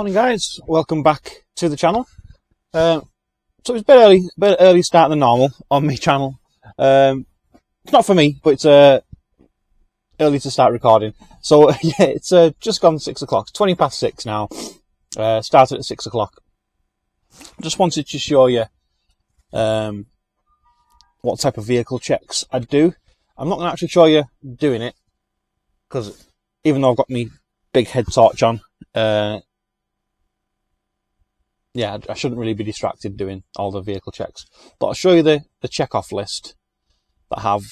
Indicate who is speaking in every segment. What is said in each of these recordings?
Speaker 1: Morning guys, welcome back to the channel. So it's a bit early start than normal on my channel. It's not for me, but it's early to start recording. So yeah, it's just gone 6 o'clock, 20 past 6 now. Started at 6 o'clock. Just wanted to show you what type of vehicle checks I do. I'm not going to actually show you doing it, because even though I've got my big head torch on, yeah, I shouldn't really be distracted doing all the vehicle checks. But I'll show you the check-off list that I have.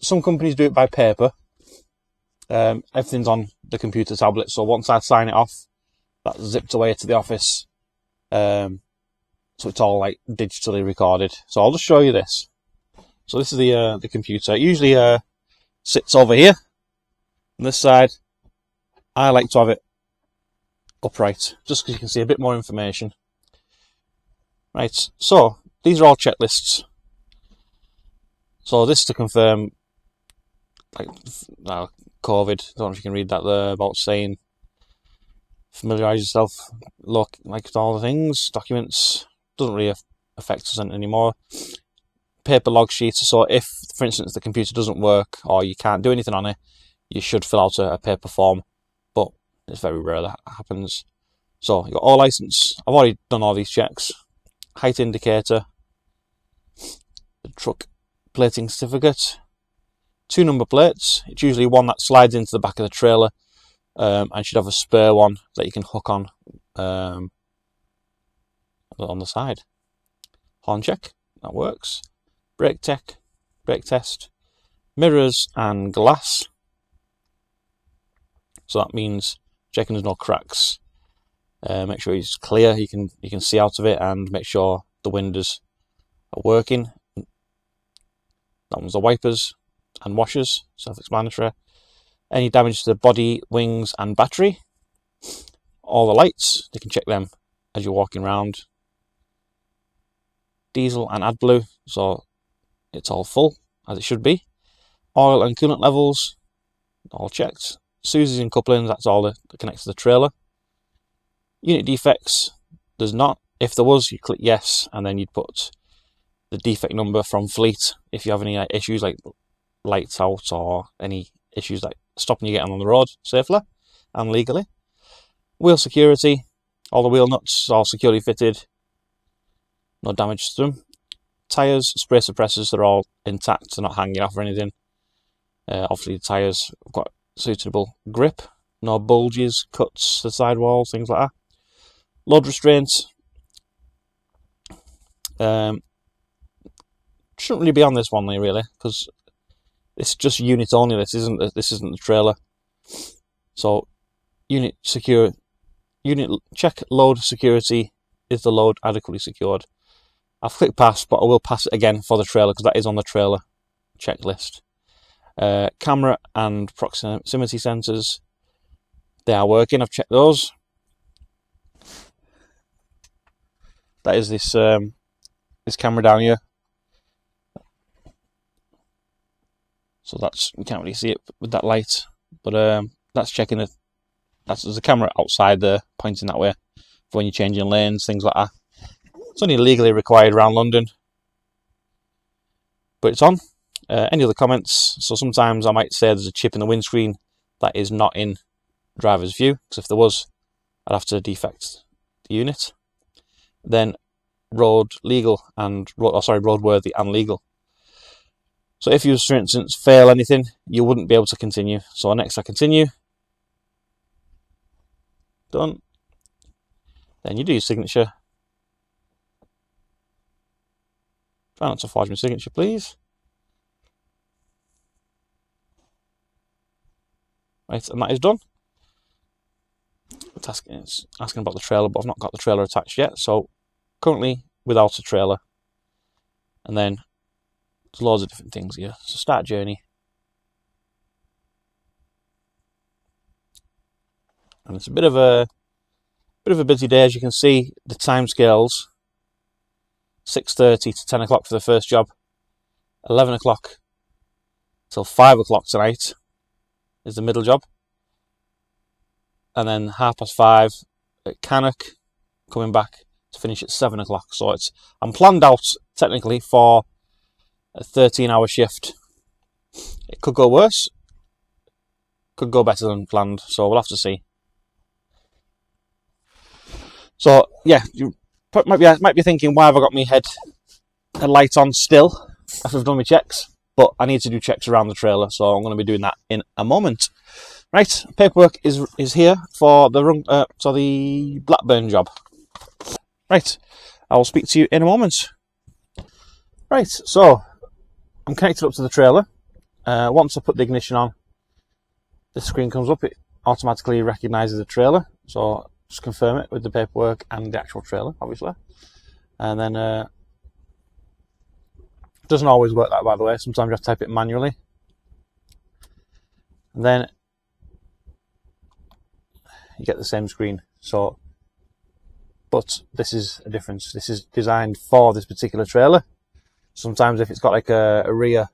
Speaker 1: Some companies do it by paper. Everything's on the computer tablet, so once I sign it off, that's zipped away to the office. So it's all like digitally recorded. So I'll just show you this. So this is the computer. It usually sits over here on this side. I like to have it upright, just because you can see a bit more information. Right, so these are all checklists. So this is to confirm, like, COVID. I don't know if you can read that there, about saying familiarise yourself, look, like, with all the things, documents. Doesn't really affect us anymore. Paper log sheets. So if, for instance, the computer doesn't work or you can't do anything on it, you should fill out a paper form. But it's very rare that happens. So you've got all license. I've already done all these checks. Height indicator, the truck plating certificate, 2 number plates. It's usually one that slides into the back of the trailer, and should have a spare one that you can hook on the side. Horn check, that works. Brake test, mirrors and glass. So that means checking there's no cracks. Make sure it's clear, you can see out of it, and make sure the windows are working. That one's the wipers and washers, self-explanatory. Any damage to the body, wings and battery. All the lights, they can check them as you're walking around. Diesel and AdBlue, so it's all full, as it should be. Oil and coolant levels, all checked. Susies and couplings, that's all that connects to the trailer. Unit defects, there's not. If there was, you click yes, and then you'd put the defect number from fleet if you have any issues like lights out or any issues like stopping you getting on the road safely and legally. Wheel security, all the wheel nuts are securely fitted, no damage to them. Tyres, spray suppressors, they're all intact, they're not hanging off or anything. Obviously the tyres have got suitable grip, no bulges, cuts to the sidewalls, things like that. Load restraints, shouldn't really be on this one really, because it's just unit only. This isn't the trailer. So unit check load security. Is the load adequately secured? I've clicked pass, but I will pass it again for the trailer because that is on the trailer checklist. Camera and proximity sensors, they are working. I've checked those. That is this camera down here. So that's, you can't really see it with that light, but that's checking it. There's a camera outside there pointing that way for when you're changing lanes, things like that. It's only legally required around London, but it's on. Any other comments? So sometimes I might say there's a chip in the windscreen that is not in driver's view, because if there was, I'd have to defect the unit. Then roadworthy and legal. So if you, for instance, fail anything, you wouldn't be able to continue. So next I continue. Done. Then you do your signature. Try not to forge my signature, please. Right, and that is done. It's asking about the trailer, but I've not got the trailer attached yet. So currently without a trailer. And then there's loads of different things here. So start journey. And it's a bit of a busy day, as you can see. The timescales: 6:30 to 10 o'clock for the first job, 11 o'clock till 5 o'clock tonight is the middle job, and then 5:30 at Cannock, coming back to finish at 7 o'clock. So I'm planned out technically for a 13-hour shift. It could go worse, could go better than planned, so we'll have to see. So yeah, you might be thinking, why have I got my headlight on still after I've done my checks? But I need to do checks around the trailer, so I'm going to be doing that in a moment. Right, paperwork is here for the Blackburn job. Right, I will speak to you in a moment. Right, so I'm connected up to the trailer. Once I put the ignition on, the screen comes up. It automatically recognises the trailer. So just confirm it with the paperwork and the actual trailer, obviously. And then it doesn't always work that, by the way. Sometimes you have to type it manually. And then you get the same screen. So, but this is a difference. This is designed for this particular trailer. Sometimes if it's got like a rear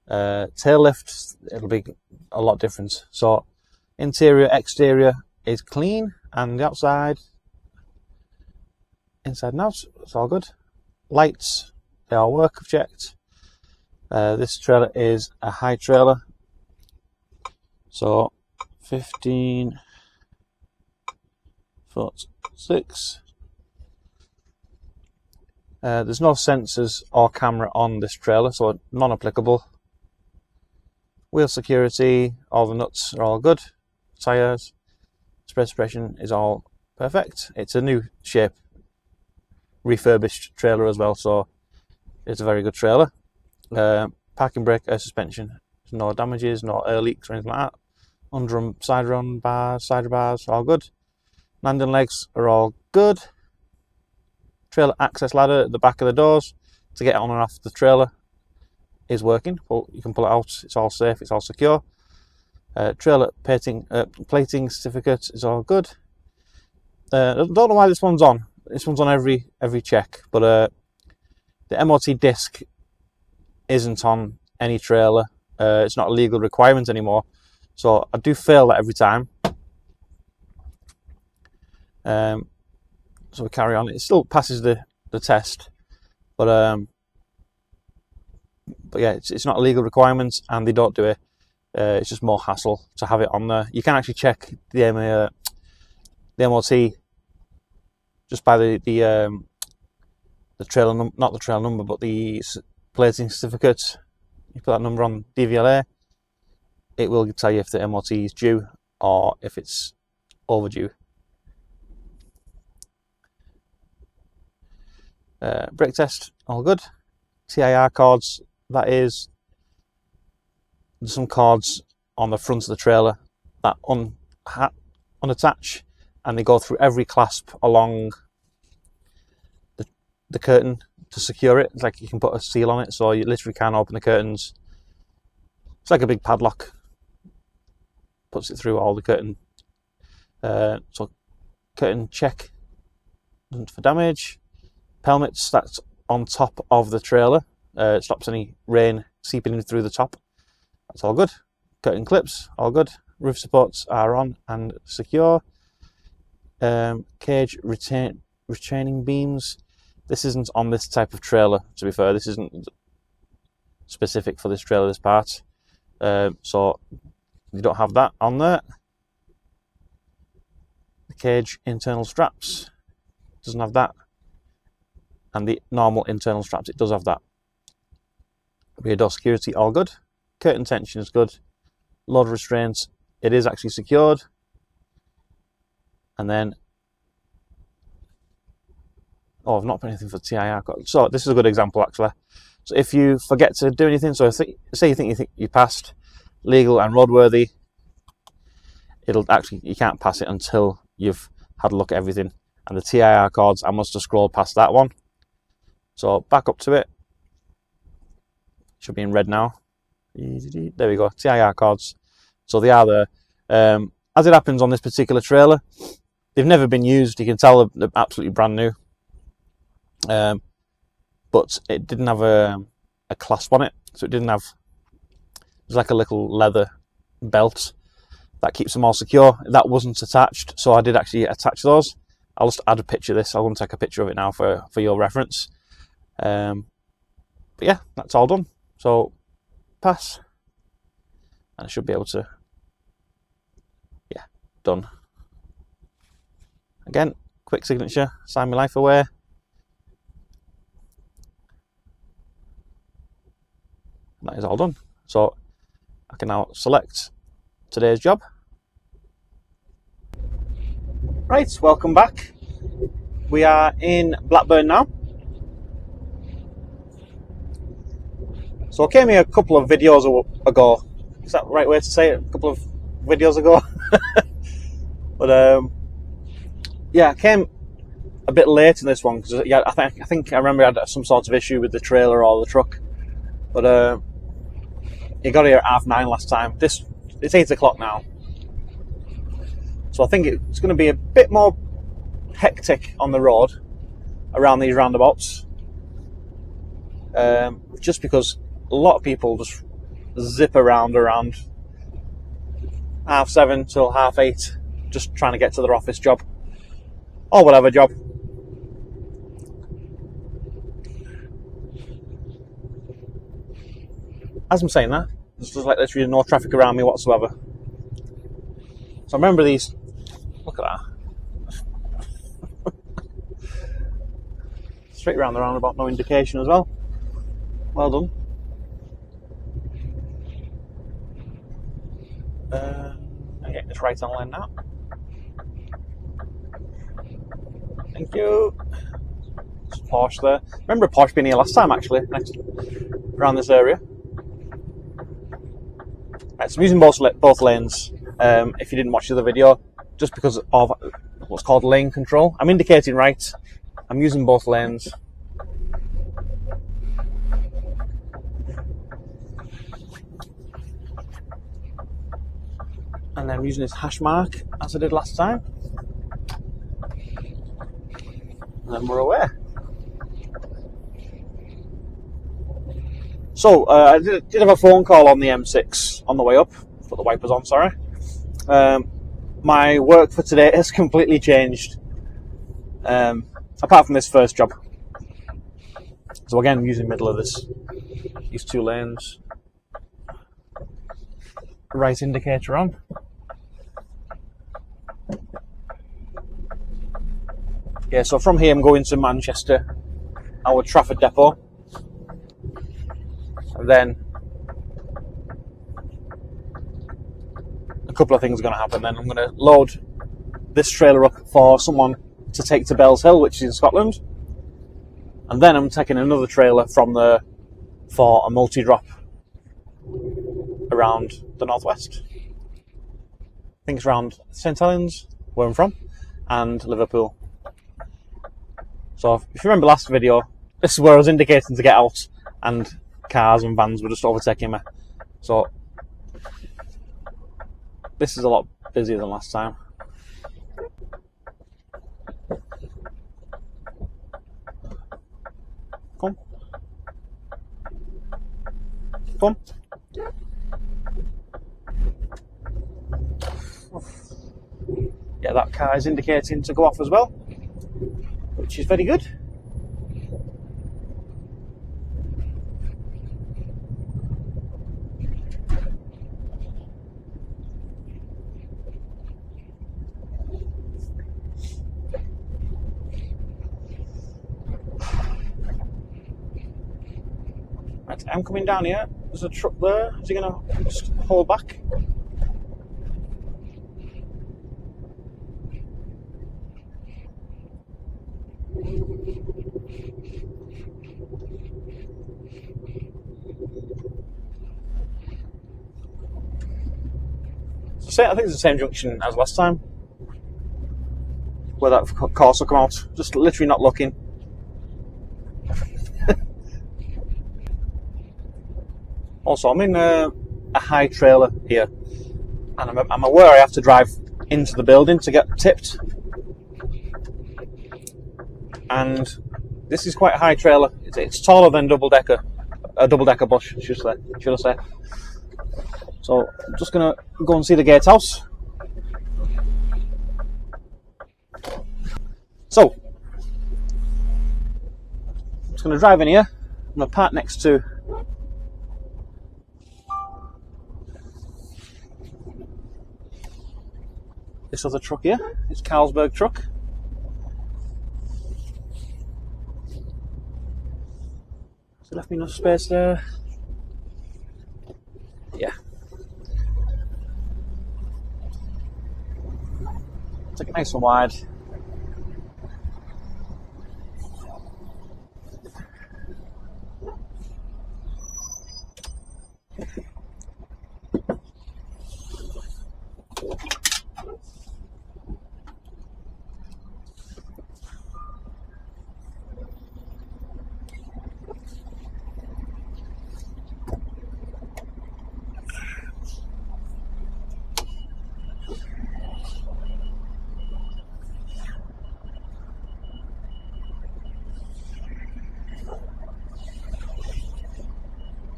Speaker 1: tail lift, it'll be a lot different. So interior, exterior is clean, and the outside, inside and out, it's all good. Lights, they all work, I've checked. This trailer is a high trailer, so 15 foot 6. There's no sensors or camera on this trailer, so non-applicable. Wheel security, all the nuts are all good. Tyres, spray suppression is all perfect. It's a new shape, refurbished trailer as well, so it's a very good trailer. Parking brake, air suspension, no damages, no air leaks or anything like that. Under side bars, all good. Landing legs are all good. Trailer access ladder at the back of the doors to get on and off the trailer is working. You can pull it out, it's all safe, it's all secure. Trailer plating certificate is all good. I don't know why this one's on. This one's on every check, but the MOT disc isn't on any trailer. It's not a legal requirement anymore, so I do fail that every time. So we carry on. It still passes the test, but yeah, it's not a legal requirement, and they don't do it. It's just more hassle to have it on there. You can actually check the MOT just by the trailer not the trailer number, but the plating certificate. You put that number on DVLA, it will tell you if the MOT is due or if it's overdue. Brake test, all good. TIR cords, that is, there's some cords on the front of the trailer that unattach, and they go through every clasp along the curtain to secure it. It's like you can put a seal on it, so you literally can't open the curtains. It's like a big padlock, puts it through all the curtain. So curtain check for damage. Pelmets, that's on top of the trailer. It stops any rain seeping in through the top. That's all good. Curtain clips, all good. Roof supports are on and secure. Cage retaining beams. This isn't on this type of trailer, to be fair. This isn't specific for this trailer, this part. So you don't have that on there. The cage internal straps doesn't have that. And the normal internal straps, it does have that. Rear door security, all good. Curtain tension is good. Load restraints, it is actually secured. And then, I've not put anything for TIR code. So this is a good example, actually. So if you forget to do anything, so say you think you passed legal and roadworthy, you can't pass it until you've had a look at everything. And the TIR codes, I must have scrolled past that one. So back up to it. Should be in red now. There we go. TIR codes. So they are there. As it happens on this particular trailer, they've never been used. You can tell they're absolutely brand new. But it didn't have a clasp on it. So it didn't have... It was like a little leather belt. That keeps them all secure. That wasn't attached, so I did actually attach those. I'll just add a picture of this. I'll go and take a picture of it now for your reference. But yeah, that's all done. So pass, and I should be able to, yeah, done. Again, quick signature, sign my life away. That is all done. So I can now select today's job. Right, welcome back. We are in Blackburn now. So I came here a couple of videos ago. Is that the right way to say it? A couple of videos ago. But yeah, I came a bit late in this one because yeah, I think I remember I had some sort of issue with the trailer or the truck. But it got here at 9:30 last time. It's 8 o'clock now. So I think it's going to be a bit more hectic on the road around these roundabouts. Just because a lot of people just zip around 7:30 till 8:30, just trying to get to their office job or whatever job. As I'm saying that, there's just like literally no traffic around me whatsoever. So remember these. Look at that. Straight around the roundabout, no indication as well. Well done. I get this right on line now. Thank you. There's a Porsche there. Remember a Porsche being here last time actually, around this area. Right, so I'm using both lanes. If you didn't watch the other video, just because of what's called lane control. I'm indicating right. I'm using both lanes. And then I'm using this hash mark as I did last time. And then we're away. So, I did have a phone call on the M6 on the way up. Put the wipers on, sorry. My work for today has completely changed. Apart from this first job. So again, I'm using the middle of these two lanes. Right indicator on. Yeah, so from here I'm going to Manchester, our Trafford depot. And then a couple of things are going to happen then. I'm going to load this trailer up for someone to take to Bells Hill, which is in Scotland. And then I'm taking another trailer from there for a multi-drop around the northwest. I think it's around St Helens, where I'm from, and Liverpool. So if you remember last video, this is where I was indicating to get out, and cars and vans were just overtaking me. So this is a lot busier than last time. Come. Come. Yeah, that car is indicating to go off as well, which is very good. Right, I'm coming down here. There's a truck there. Is he going to just hold back? So I think it's the same junction as last time, where that course will come out. Just literally not looking. Also, I'm in a high trailer here, and I'm aware I have to drive into the building to get tipped. And this is quite a high trailer. It's taller than a double-decker bus, should I say. So I'm just going to go and see the gatehouse. So, I'm just going to drive in here. I'm going to park next to this other truck here. It's Carlsberg truck. So left me enough space there. Yeah. Take it nice and wide.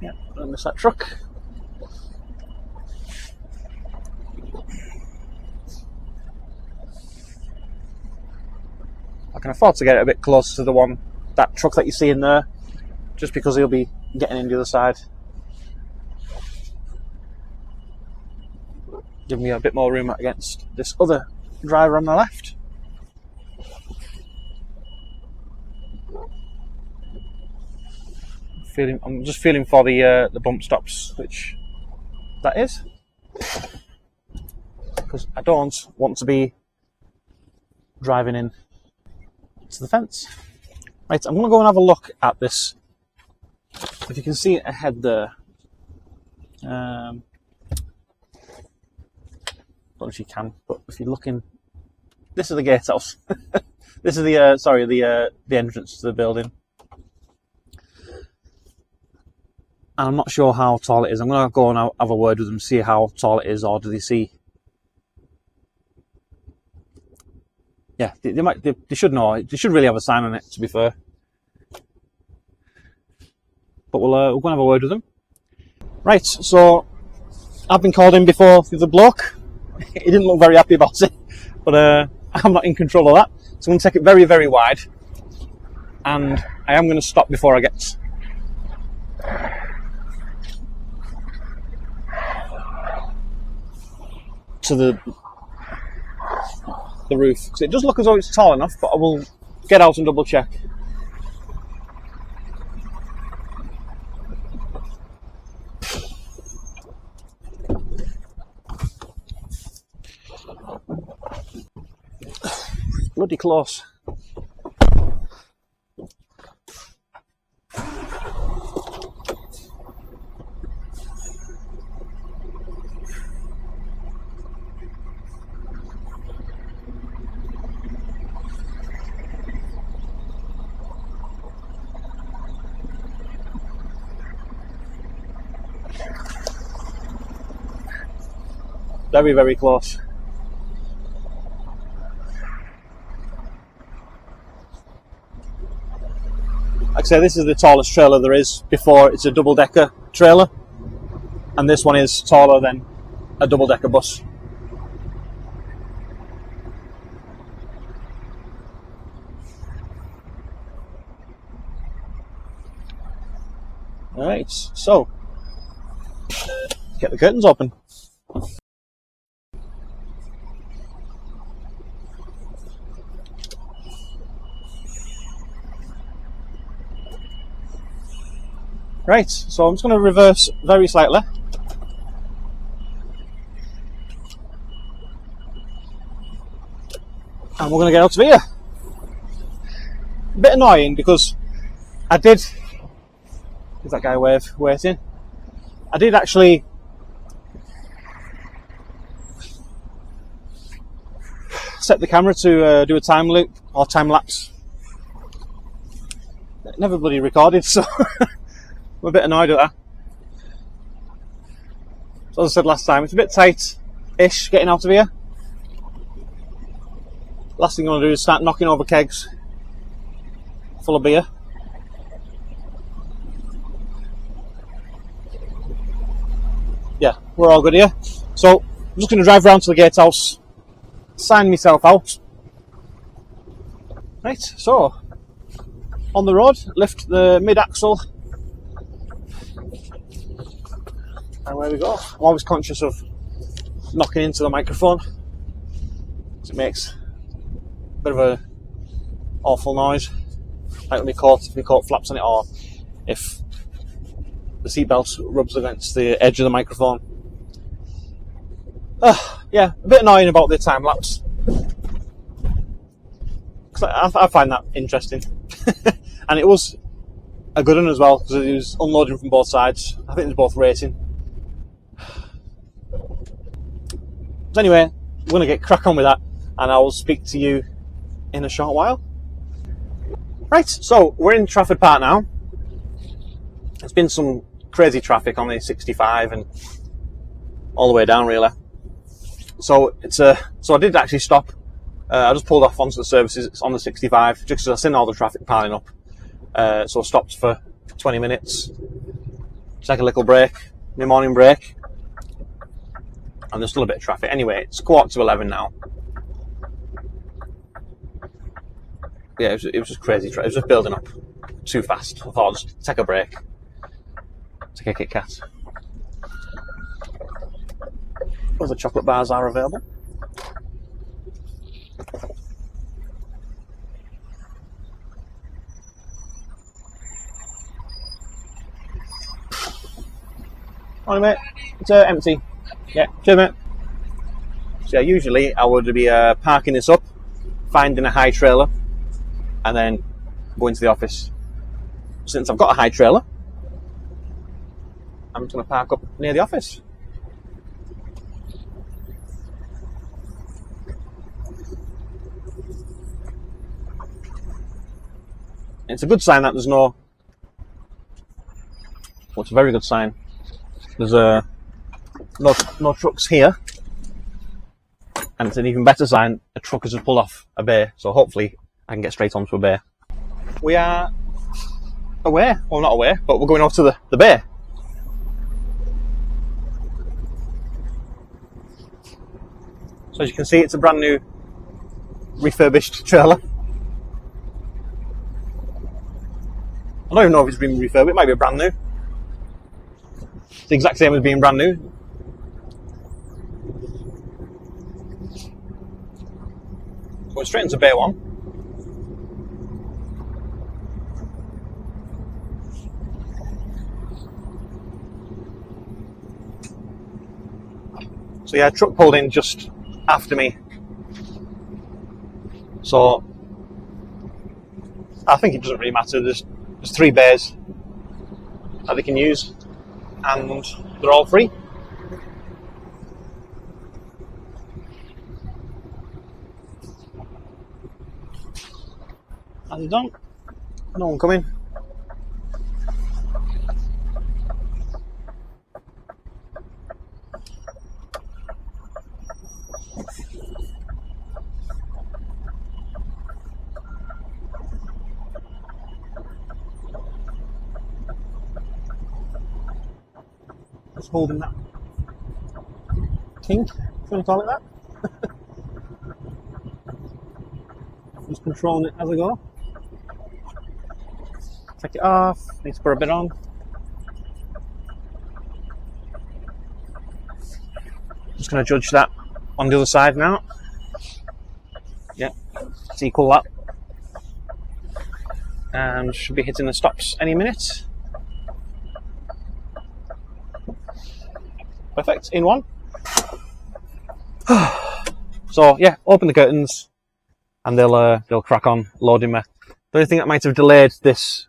Speaker 1: Yeah, don't miss that truck. I can afford to get it a bit closer to that truck that you see in there, just because he'll be getting in the other side. Give me a bit more room against this other driver on the left. I'm just feeling for the bump stops, which that is, because I don't want to be driving in to the fence. Right, I'm going to go and have a look at this. If you can see it ahead there, don't know if you can, but if you're looking, this is the gatehouse. This is the entrance to the building. And I'm not sure how tall it is. I'm going to go and have a word with them, see how tall it is, or do they see? Yeah, they should know. They should really have a sign on it, to be fair. But we'll go and have a word with them. Right, so I've been called in before the bloke. He didn't look very happy about it, but I'm not in control of that. So I'm going to take it very, very wide, and I am going to stop before I get to the roof. So it does look as though it's tall enough, but I will get out and double check. Bloody close. Very, very close. Like I say, this is the tallest trailer there is before it's a double-decker trailer, and this one is taller than a double-decker bus. Alright, so get the curtains open. Right, so I'm just going to reverse very slightly. And we're going to get out of here. A bit annoying because I did... Is that guy waiting? I did actually set the camera to do a time loop or time lapse. It never bloody recorded, so I'm a bit annoyed at that. So as I said last time, it's a bit tight-ish getting out of here. Last thing I want to do is start knocking over kegs full of beer. Yeah, we're all good here. So I'm just going to drive round to the gatehouse, sign myself out, Right, so on the road, lift the mid-axle, and away we go. I'm always conscious of knocking into the microphone because it makes a bit of a awful noise, like when the coat flaps on it, or if the seatbelt rubs against the edge of the microphone. Yeah, a bit annoying about the time lapse. I find that interesting. And it was a good one as well, because it was unloading from both sides. I think it was both racing. But anyway, we're going to get crack on with that, and I will speak to you in a short while. Right, so we're in Trafford Park now. There's been some crazy traffic on the 65 and all the way down, really. So so I did actually stop. I just pulled off onto the services on the 65 just because I seen all the traffic piling up. So I stopped for 20 minutes, take a little break, my morning break, and there's still a bit of traffic. Anyway, it's 11:15 now. Yeah, it was just crazy. It was just building up too fast. I thought I'd just take a break, take a Kit Kat. Other chocolate bars are available. Morning, mate. It's empty. Yeah, cheers, mate. So yeah, usually I would be parking this up, finding a high trailer, and then going to the office. Since I've got a high trailer, I'm just going to park up near the office. It's a good sign that there's no... Well, it's a very good sign. There's no trucks here. And it's an even better sign, a truck has just pulled off a bay. So hopefully I can get straight onto a bay. We are away. Well, not away, but we're going off to the bay. So as you can see, it's a brand new refurbished trailer. I don't even know if it's been refurbished, it might be brand new. It's the exact same as being brand new. Going straight into bay 1. So yeah, truck pulled in just after me. So I think it doesn't really matter. There's 3 bays that they can use, and they're all free. And done. No one coming. Just holding that kink, if you want to call it that. Just controlling it as I go. Take it off, need to put a bit on. Just going to judge that on the other side now. Yeah, it's equal that. And should be hitting the stops any minute. Perfect, in one. So yeah, open the curtains and they'll crack on loading me. The only thing that might have delayed this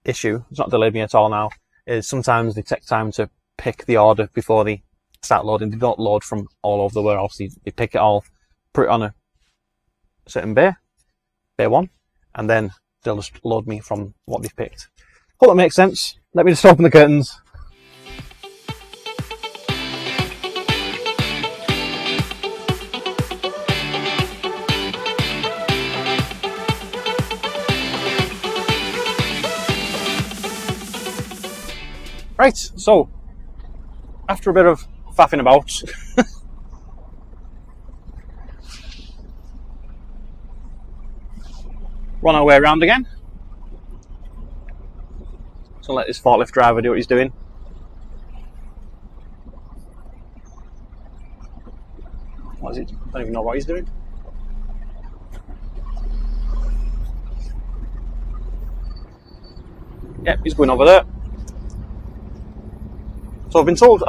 Speaker 1: issue, it's not delayed me at all now, is sometimes they take time to pick the order before they start loading. They don't load from all over the warehouse. They pick it all, put it on a certain bay 1, and then they'll just load me from what they've picked. Hope that makes sense. Let me just open the curtains. Right, so after a bit of faffing about, we're on our way around again. So let this forklift driver do what he's doing. What is it? I don't even know what he's doing. Yep, he's going over there. So I've been told,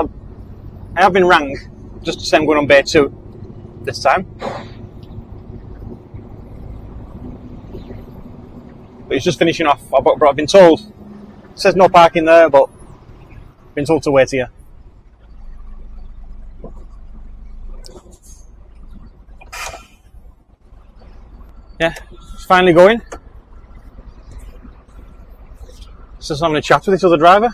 Speaker 1: I have been rang just to say I'm going on Bay 2 this time. But he's just finishing off. But I've been told, it says no parking there, but I've been told to wait here. Yeah, it's finally going. Just having a chat with this other driver.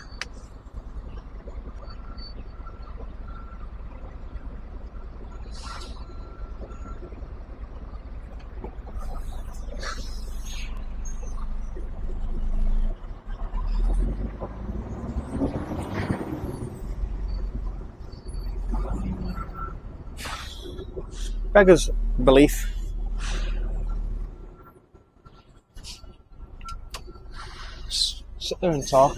Speaker 1: Beggars belief. Sit there and talk.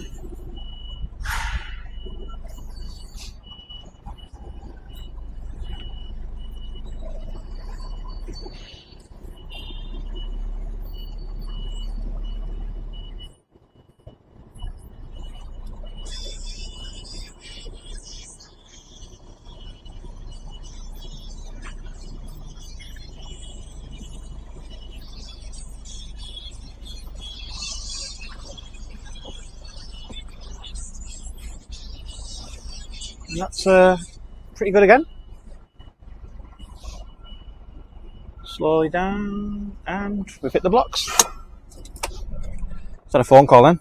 Speaker 1: And that's pretty good again. Slowly down, and we've hit the blocks. Is that a phone call then?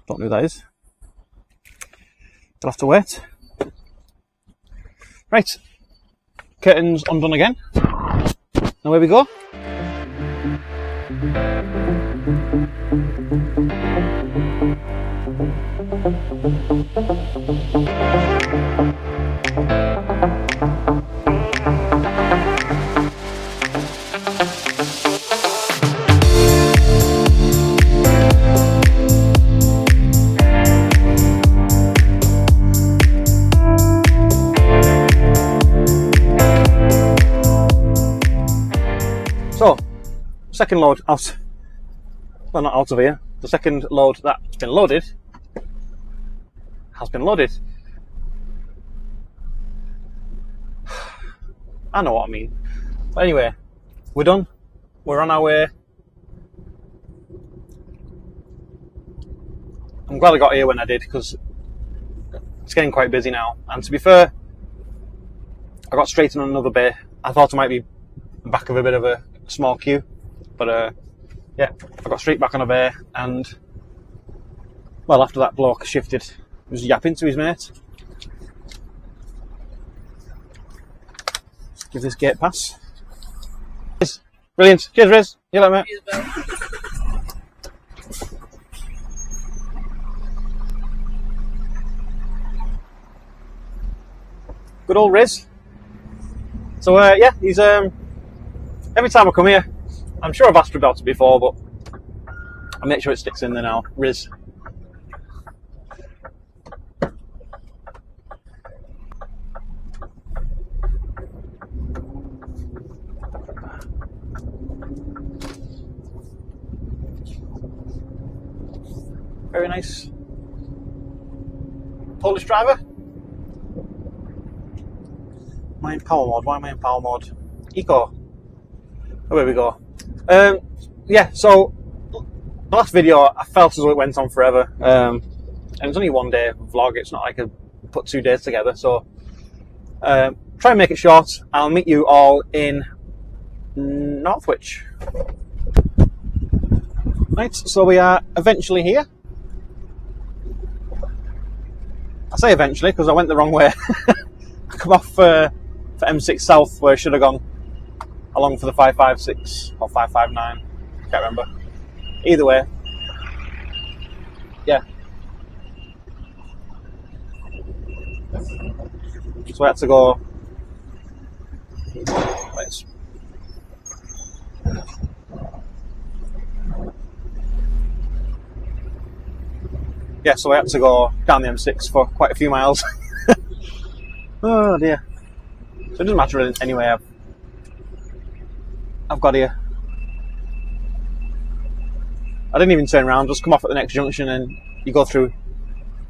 Speaker 1: Don't know who that is. I'll have to wait. Right, curtains undone again. Now where we go? So, second load out. Well, not out of here. The second load that's been loaded has been loaded. I know what I mean. But anyway, we're done. We're on our way. I'm glad I got here when I did, because it's getting quite busy now. And to be fair, I got straight in on another bay. I thought I might be back of a bit of a small queue, but yeah, I got straight back on a bay, and well, after that bloke shifted, he was yapping to his mate. Give this gate pass. Brilliant. Cheers, Riz. You like, mate? Good old Riz. So yeah, he's every time I come here, I'm sure I've asked him about it before, but I'll make sure it sticks in there now. Riz. Very nice. Polish driver. Am I in power mode? Why am I in power mode? Eco. Oh, here we go. Yeah, so the last video, I felt as though it went on forever. And it's only one day vlog. It's not like I put 2 days together. So try and make it short. I'll meet you all in Northwich. Right, so we are eventually here. I say eventually because I went the wrong way. I come off for M6 South, where I should have gone along for the 556 or 559. Can't remember. Either way, yeah. So I had to go. Let's, yeah, so I had to go down the M6 for quite a few miles. Oh dear. So it doesn't matter anyway. I've got here. I didn't even turn around, just come off at the next junction and you go through.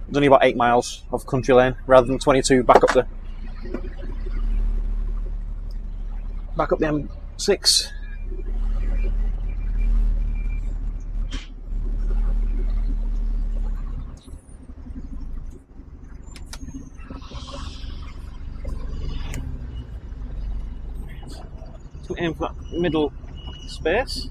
Speaker 1: It's only about 8 miles of country lane rather than 22 back up the M6. So aim for that middle space.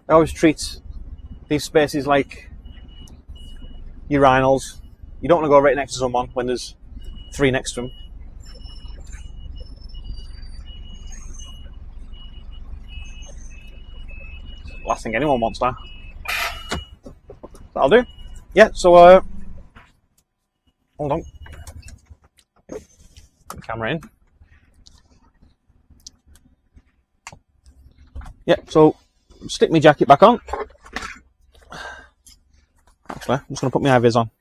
Speaker 1: I always treat these spaces like urinals. You don't want to go right next to someone when there's 3 next to them. Last thing anyone wants that. That'll do. Yeah, so hold on. Put the camera in. Yeah, so stick my jacket back on. Actually, I'm just going to put my high-vis on.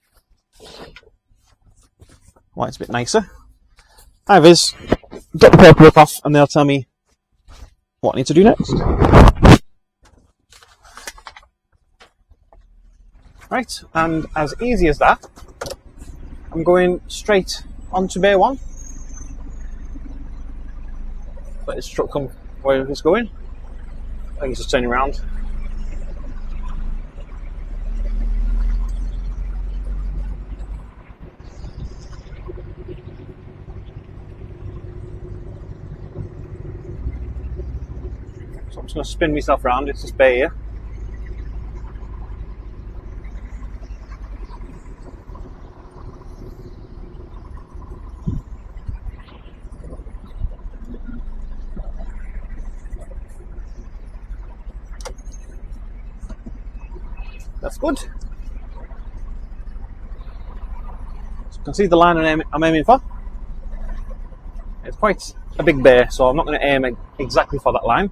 Speaker 1: Why it's a bit nicer. High-vis, get the paperwork off, and they'll tell me what I need to do next. Right, and as easy as that, I'm going straight onto Bay 1. Let this truck come where it's going. I think it's just turning around. So I'm just going to spin myself around. It's this bay here. That's good. So you can see the line I'm aiming for. It's quite a big bay, so I'm not going to aim exactly for that line.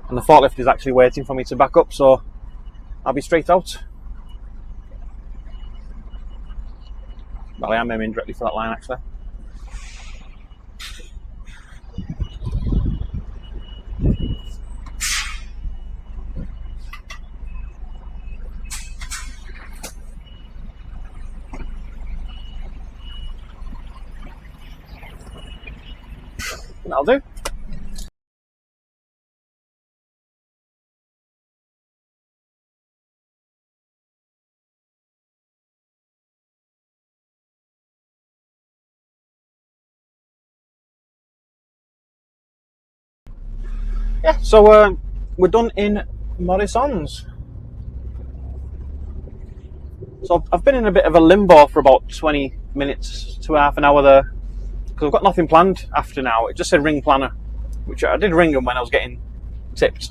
Speaker 1: And the forklift is actually waiting for me to back up, so I'll be straight out. Well, I am aiming directly for that line, actually. That'll do. Yeah, so we're done in Morrisons. So I've been in a bit of a limbo for about 20 minutes to half an hour there, because I've got nothing planned after now. It just said ring planner, which I did ring them when I was getting tipped.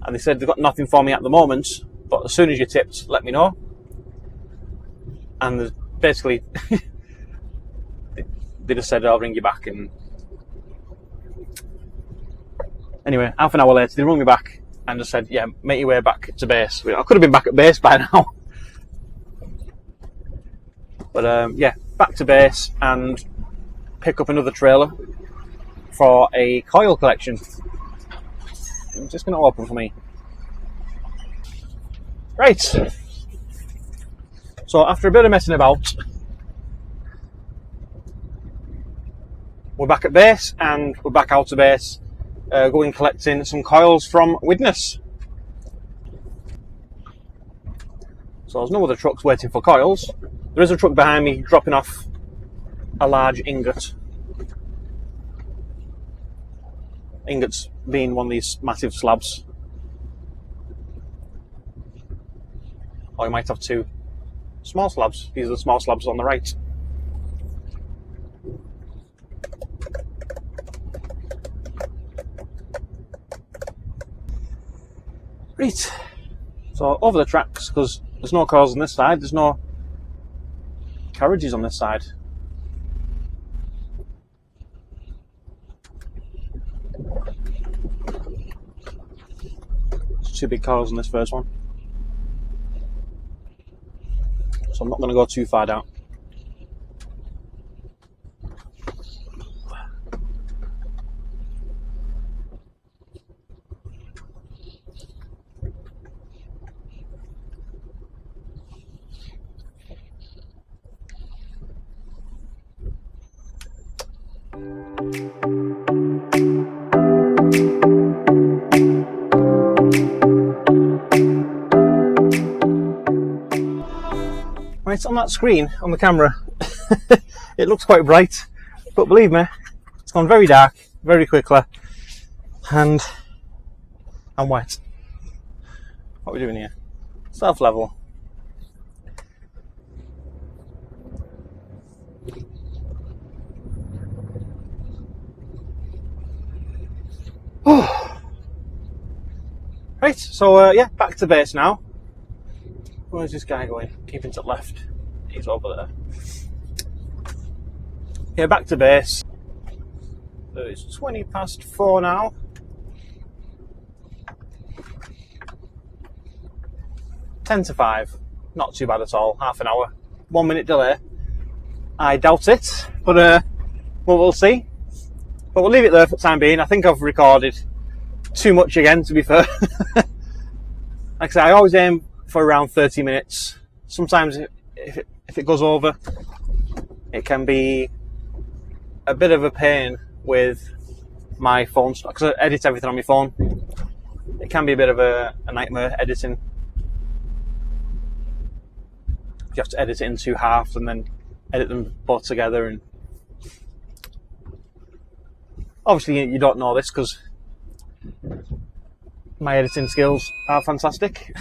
Speaker 1: And they said they've got nothing for me at the moment, but as soon as you're tipped, let me know. And basically, they just said, I'll ring you back. And anyway, half an hour later, they rung me back and just said, yeah, make your way back to base. I could have been back at base by now. But yeah, back to base and pick up another trailer for a coil collection. It's just going to open for me. Right. So after a bit of messing about, we're back at base and we're back out of base, going collecting some coils from Widnes. So there's no other trucks waiting for coils. There is a truck behind me dropping off a large ingot. Ingots being one of these massive slabs. Or you might have two small slabs. These are the small slabs on the right. Right, so over the tracks, because there's no cars on this side, there's no carriages on this side. There's 2 big cars on this first one, so I'm not going to go too far down. Right, on that screen on the camera it looks quite bright, but believe me, it's gone very dark very quickly, and I'm wet. What are we doing here? Self level. Right, so yeah, back to base now. Where's this guy going? Keeping to the left. He's over there. Yeah, back to base. So it's 20 past 4 now. Ten to 5. Not too bad at all. Half an hour. 1 minute delay. I doubt it, but well, we'll see. But we'll leave it there for the time being. I think I've recorded too much again, to be fair. Like I say, I always aim for around 30 minutes. Sometimes if it goes over, it can be a bit of a pain with my phone, because I edit everything on my phone. It can be a bit of a nightmare editing. You have to edit it in 2 halves and then edit them both together, and obviously you don't know this because my editing skills are fantastic.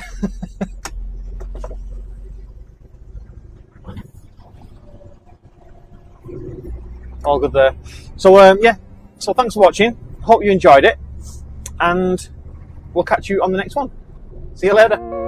Speaker 1: All good there. So yeah, so thanks for watching. Hope you enjoyed it, and we'll catch you on the next one. See you later.